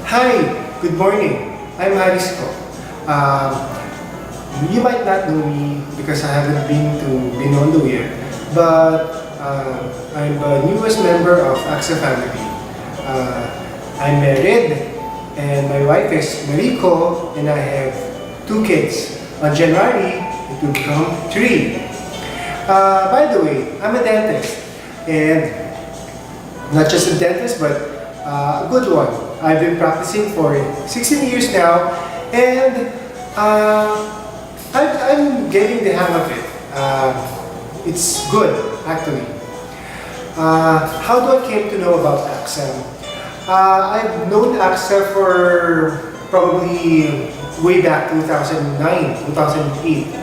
Hi, good morning. I'm Arisco. Um, you might not know me because I haven't been to Binondo yet, but I'm the newest member of Axa family. I'm married, and my wife is Mariko, and I have two kids. On January, it will become three. By the way, I'm a dentist, and not just a dentist, but a good one. I've been practicing for 16 years now, and I'm getting the hang of it. It's good, actually. How do I came to know about Axa? I've known Axa for probably way back 2009, 2008,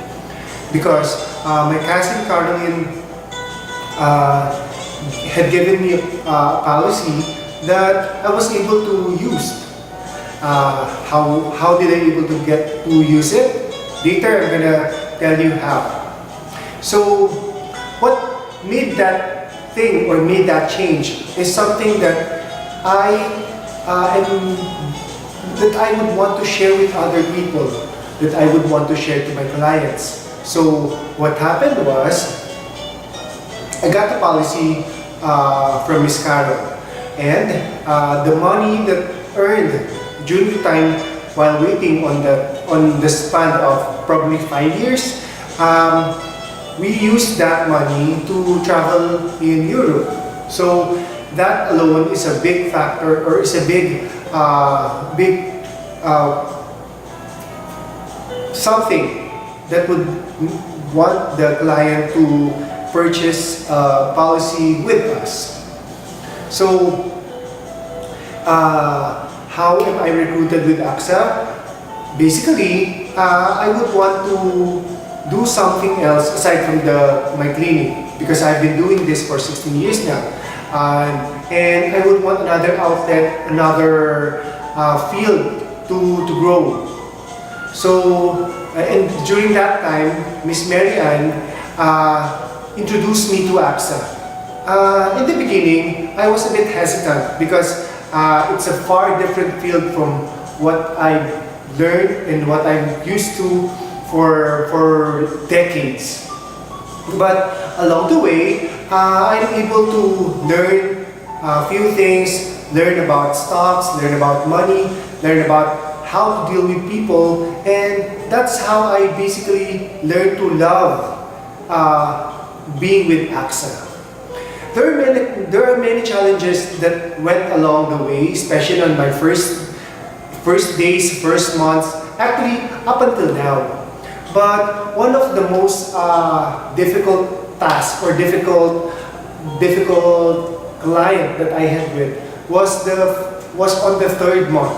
because my cousin Carolyn had given me a policy that I was able to use. How did I able to get to use it? Later I'm gonna tell you how. So what made that thing or made that change is something that I would want to share with other people, that I would want to share to my clients. So what happened was, I got the policy from Miss Carol, and the money that earned during the time while waiting on the span of probably 5 years, we used that money to travel in Europe. So that alone is a big factor, or is a big something that would want the client to purchase a policy with us. So, how am I recruited with Axa? Basically, I would want to do something else aside from my clinic, because I've been doing this for 16 years now. And I would want another outlet, another field to grow. So, and during that time, Miss Mary Ann introduced me to Axa. In the beginning, I was a bit hesitant because it's a far different field from what I've learned and what I'm used to for decades. But along the way, I'm able to learn a few things, learn about stocks, learn about money, learn about how to deal with people, and that's how I basically learned to love being with Axa. There are many challenges that went along the way, especially on my first days, first months, actually up until now. But one of the most difficult tasks or difficult client that I had with was on the third month.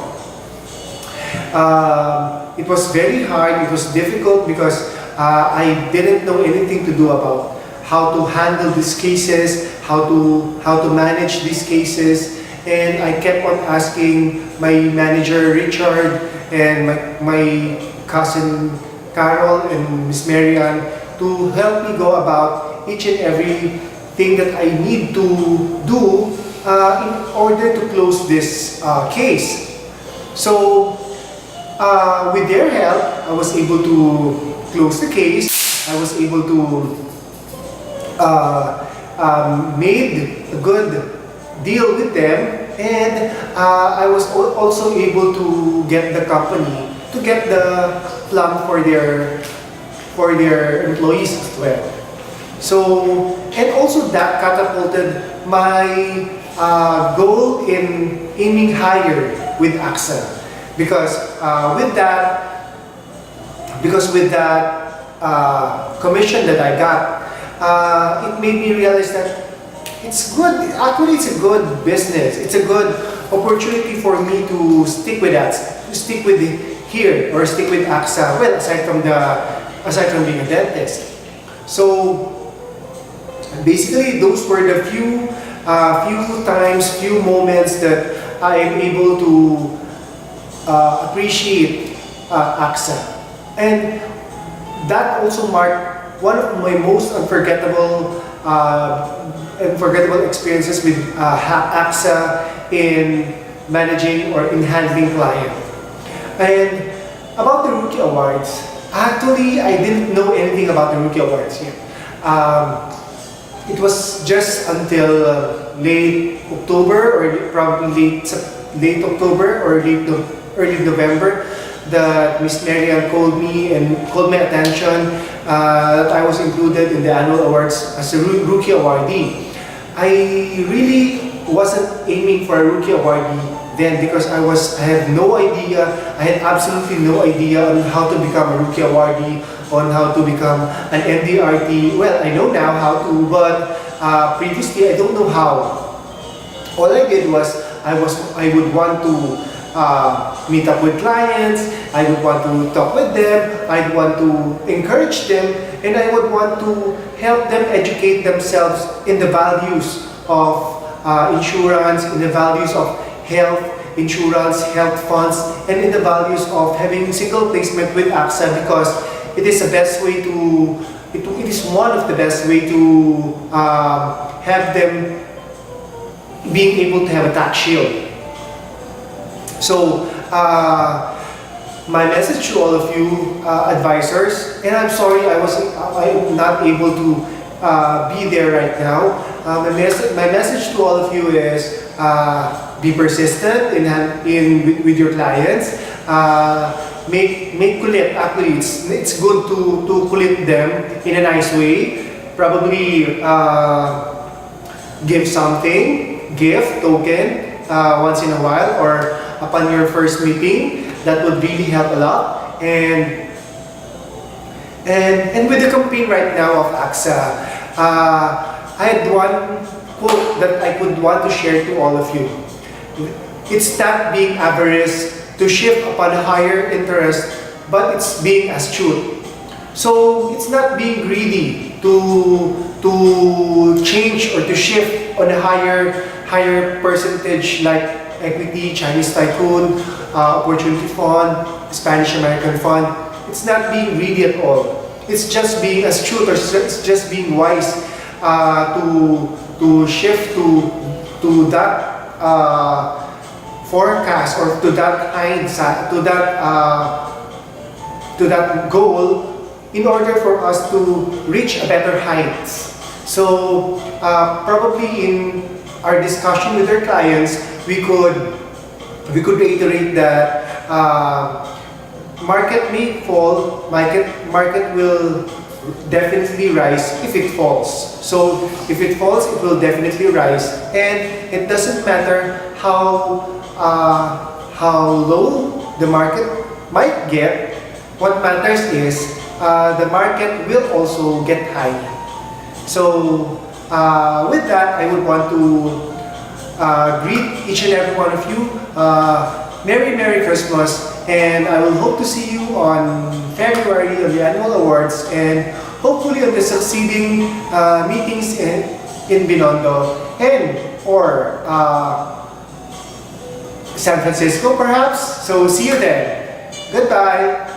It was very hard. It was difficult because I didn't know anything to do about how to handle these cases, how to manage these cases, and I kept on asking my manager Richard and my cousin Carol and Miss Marianne to help me go about each and every thing that I need to do in order to close this case. So with their help, I was able to close the case. I was able to made a good deal with them, and I was also able to get the company to get the plum for their employees as well. So, and also that catapulted my goal in aiming higher with Axa, because with that commission that I got, it made me realize that it's good. Actually, it's a good business. It's a good opportunity for me to stick with that, to stick with here or stick with Axa. Well, aside from being a dentist. So basically, those were the few moments that I am able to appreciate Axa, and that also marked one of my most unforgettable experiences with Axa in managing or in handling client. And about the Rookie Awards, actually I didn't know anything about the Rookie Awards yet. It was just until late October, or probably late October or early November, that Miss Marian called me and called my attention that I was included in the annual awards as a Rookie Awardee. I really wasn't aiming for a Rookie Awardee then, because I had no idea, I had absolutely no idea on how to become a Rookie Awardee, on how to become an MDRT. Well, I know now how to, but previously I don't know how. All I did was, I would want to meet up with clients, I would want to talk with them, I'd want to encourage them, and I would want to help them educate themselves in the values of insurance, in the values of health insurance, health funds, and in the values of having single placement with AXA, because it is the best way to, it is one of the best way to have them being able to have a tax shield. So, my message to all of you advisors, and I'm sorry I'm not able to be there right now. My message to all of you is be persistent with your clients. Make kulit. Actually, it's good to kulit them in a nice way. Probably give something, gift, token, once in a while, or upon your first meeting. That would really help a lot. And with the campaign right now of AXA, I had one quote that I would want to share to all of you. It's not being avarice to shift upon a higher interest, but it's being astute. So it's not being greedy to change or to shift on a higher percentage, like equity, Chinese tycoon, opportunity fund, Spanish American fund. It's not being greedy at all. It's just being astute, or it's just being wise to shift to that forecast, or to that hindsight, to that goal, in order for us to reach a better heights. So probably in our discussion with our clients, we could reiterate that market may fall, market will definitely rise if it falls. So if it falls, it will definitely rise, and it doesn't matter how low the market might get. What matters is the market will also get high. So with that, I would want to greet each and every one of you. Merry Christmas, and I will hope to see you on February on the annual awards, and hopefully on the succeeding meetings in Binondo or San Francisco perhaps. So see you then. Goodbye.